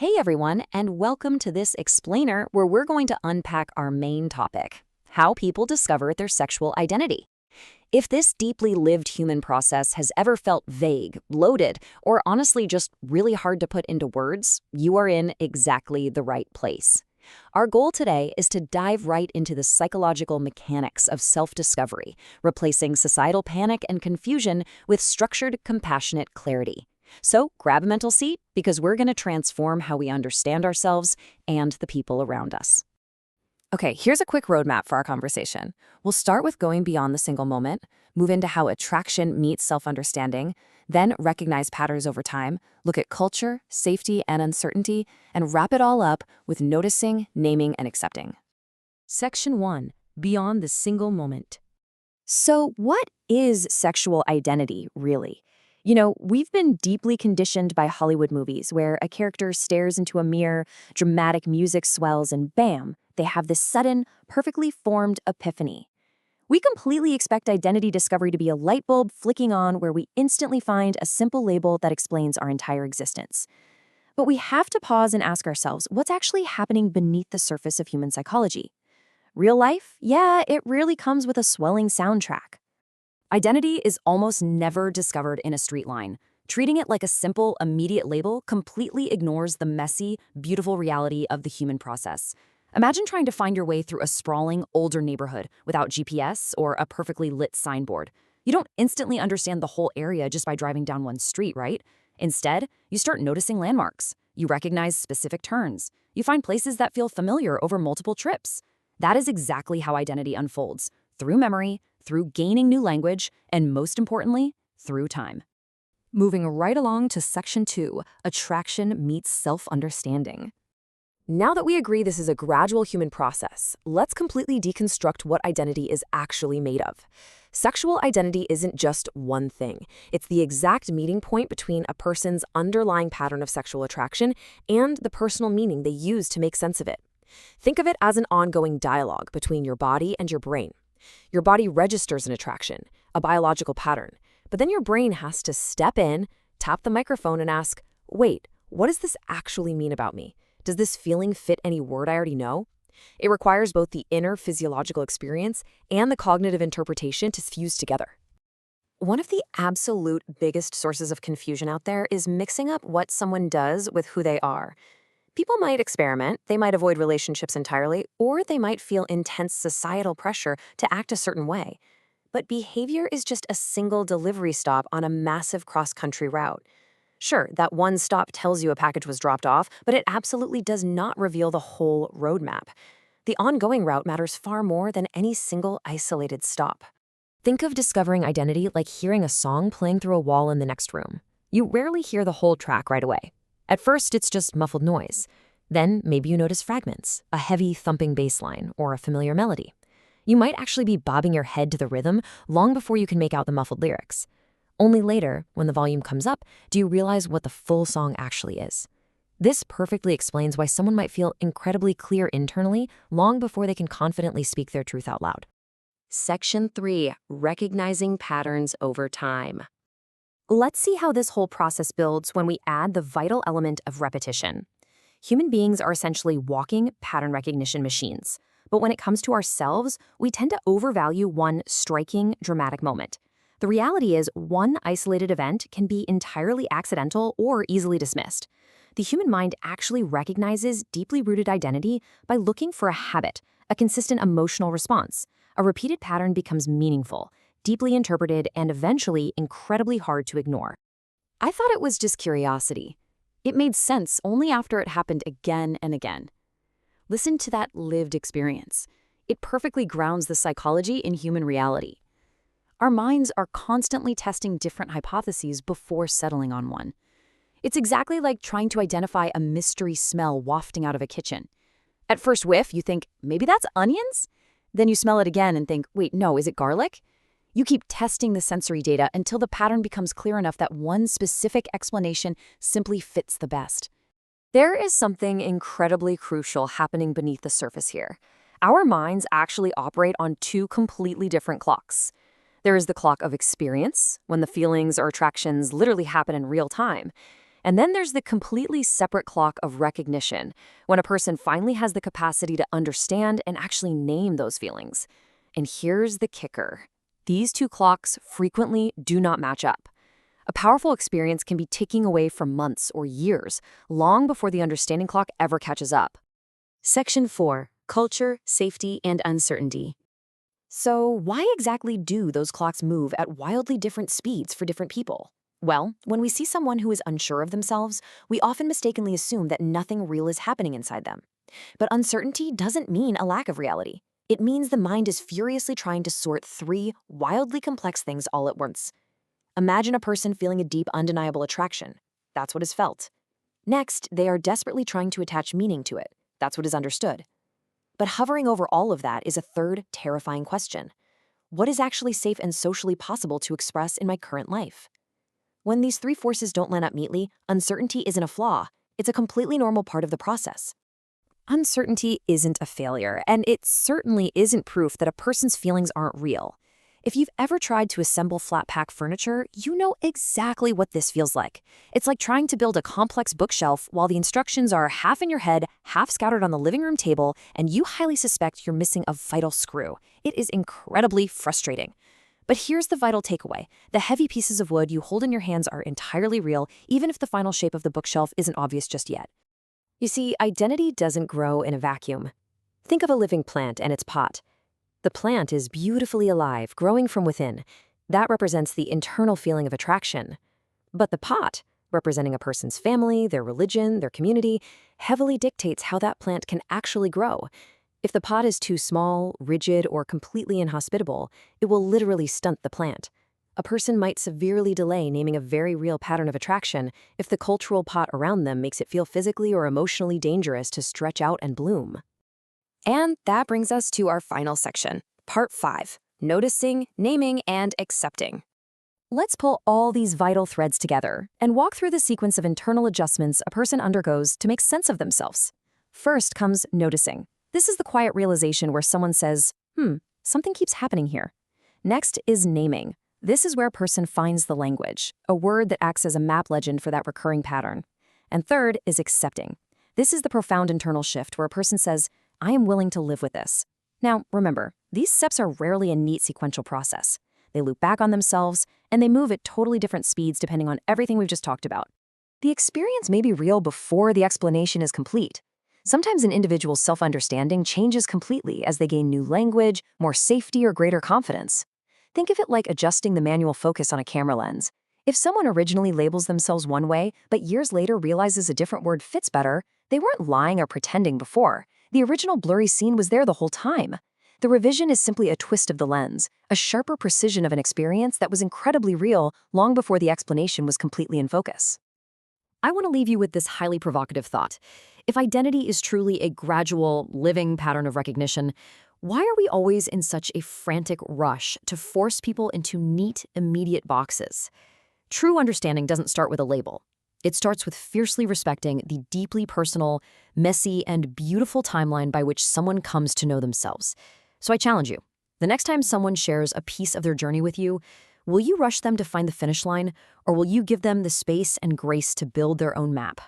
Hey everyone, and welcome to this explainer where we're going to unpack our main topic, how people discover their sexual identity. If this deeply lived human process has ever felt vague, loaded, or honestly just really hard to put into words, you are in exactly the right place. Our goal today is to dive right into the psychological mechanics of self-discovery, replacing societal panic and confusion with structured, compassionate clarity. So grab a mental seat because we're going to transform how we understand ourselves and the people around us. Okay, here's a quick roadmap for our conversation. We'll start with going beyond the single moment, move into how attraction meets self-understanding, then recognize patterns over time, look at culture, safety, and uncertainty, and wrap it all up with noticing, naming, and accepting. Section 1. Beyond the single moment. So what is sexual identity, really? We've been deeply conditioned by Hollywood movies where a character stares into a mirror, dramatic music swells, and bam, they have this sudden, perfectly formed epiphany. We completely expect identity discovery to be a light bulb flicking on where we instantly find a simple label that explains our entire existence. But we have to pause and ask ourselves, what's actually happening beneath the surface of human psychology? Real life? Yeah, it really comes with a swelling soundtrack. Identity is almost never discovered in a straight line. Treating it like a simple, immediate label completely ignores the messy, beautiful reality of the human process. Imagine trying to find your way through a sprawling, older neighborhood without GPS or a perfectly lit signboard. You don't instantly understand the whole area just by driving down one street, right? Instead, you start noticing landmarks. You recognize specific turns. You find places that feel familiar over multiple trips. That is exactly how identity unfolds, through memory, through gaining new language, and most importantly, through time. Moving right along to Section 2, Attraction meets Self-Understanding. Now that we agree this is a gradual human process, let's completely deconstruct what identity is actually made of. Sexual identity isn't just one thing. It's the exact meeting point between a person's underlying pattern of sexual attraction and the personal meaning they use to make sense of it. Think of it as an ongoing dialogue between your body and your brain. Your body registers an attraction, a biological pattern, but then your brain has to step in, tap the microphone, and ask, wait, what does this actually mean about me? Does this feeling fit any word I already know? It requires both the inner physiological experience and the cognitive interpretation to fuse together. One of the absolute biggest sources of confusion out there is mixing up what someone does with who they are. People might experiment, they might avoid relationships entirely, or they might feel intense societal pressure to act a certain way. But behavior is just a single delivery stop on a massive cross-country route. Sure, that one stop tells you a package was dropped off, but it absolutely does not reveal the whole roadmap. The ongoing route matters far more than any single isolated stop. Think of discovering identity like hearing a song playing through a wall in the next room. You rarely hear the whole track right away. At first, it's just muffled noise. Then maybe you notice fragments, a heavy thumping bass line, or a familiar melody. You might actually be bobbing your head to the rhythm long before you can make out the muffled lyrics. Only later, when the volume comes up, do you realize what the full song actually is. This perfectly explains why someone might feel incredibly clear internally long before they can confidently speak their truth out loud. Section 3. Recognizing patterns over time. Let's see how this whole process builds when we add the vital element of repetition. Human beings are essentially walking pattern recognition machines. But when it comes to ourselves, we tend to overvalue one striking, dramatic moment. The reality is, one isolated event can be entirely accidental or easily dismissed. The human mind actually recognizes deeply rooted identity by looking for a habit, a consistent emotional response. A repeated pattern becomes meaningful, deeply interpreted, and eventually incredibly hard to ignore. I thought it was just curiosity. It made sense only after it happened again and again. Listen to that lived experience. It perfectly grounds the psychology in human reality. Our minds are constantly testing different hypotheses before settling on one. It's exactly like trying to identify a mystery smell wafting out of a kitchen. At first whiff, you think, maybe that's onions? Then you smell it again and think, wait, no, is it garlic? You keep testing the sensory data until the pattern becomes clear enough that one specific explanation simply fits the best. There is something incredibly crucial happening beneath the surface here. Our minds actually operate on two completely different clocks. There is the clock of experience, when the feelings or attractions literally happen in real time. And then there's the completely separate clock of recognition, when a person finally has the capacity to understand and actually name those feelings. And here's the kicker. These two clocks frequently do not match up. A powerful experience can be ticking away for months or years, long before the understanding clock ever catches up. Section 4. Culture, Safety, and Uncertainty. So why exactly do those clocks move at wildly different speeds for different people? Well, when we see someone who is unsure of themselves, we often mistakenly assume that nothing real is happening inside them. But uncertainty doesn't mean a lack of reality. It means the mind is furiously trying to sort three wildly complex things all at once. Imagine a person feeling a deep, undeniable attraction. That's what is felt. Next, they are desperately trying to attach meaning to it. That's what is understood. But hovering over all of that is a third, terrifying question. What is actually safe and socially possible to express in my current life? When these three forces don't line up neatly, uncertainty isn't a flaw. It's a completely normal part of the process. Uncertainty isn't a failure, and it certainly isn't proof that a person's feelings aren't real. If you've ever tried to assemble flat-pack furniture, you know exactly what this feels like. It's like trying to build a complex bookshelf while the instructions are half in your head, half scattered on the living room table, and you highly suspect you're missing a vital screw. It is incredibly frustrating. But here's the vital takeaway. The heavy pieces of wood you hold in your hands are entirely real, even if the final shape of the bookshelf isn't obvious just yet. You see, identity doesn't grow in a vacuum. Think of a living plant and its pot. The plant is beautifully alive, growing from within. That represents the internal feeling of attraction. But the pot, representing a person's family, their religion, their community, heavily dictates how that plant can actually grow. If the pot is too small, rigid, or completely inhospitable, it will literally stunt the plant. A person might severely delay naming a very real pattern of attraction if the cultural pot around them makes it feel physically or emotionally dangerous to stretch out and bloom. And that brings us to our final section, Part 5, Noticing, Naming, and Accepting. Let's pull all these vital threads together and walk through the sequence of internal adjustments a person undergoes to make sense of themselves. First comes noticing. This is the quiet realization where someone says, something keeps happening here. Next is naming. This is where a person finds the language, a word that acts as a map legend for that recurring pattern. And third is accepting. This is the profound internal shift where a person says, I am willing to live with this. Now, remember, these steps are rarely a neat sequential process. They loop back on themselves, and they move at totally different speeds depending on everything we've just talked about. The experience may be real before the explanation is complete. Sometimes an individual's self-understanding changes completely as they gain new language, more safety, or greater confidence. Think of it like adjusting the manual focus on a camera lens. If someone originally labels themselves one way, but years later realizes a different word fits better, they weren't lying or pretending before. The original blurry scene was there the whole time. The revision is simply a twist of the lens, a sharper precision of an experience that was incredibly real long before the explanation was completely in focus. I want to leave you with this highly provocative thought. If identity is truly a gradual, living pattern of recognition, why are we always in such a frantic rush to force people into neat, immediate boxes? True understanding doesn't start with a label. It starts with fiercely respecting the deeply personal, messy, and beautiful timeline by which someone comes to know themselves. So I challenge you, the next time someone shares a piece of their journey with you, will you rush them to find the finish line, or will you give them the space and grace to build their own map?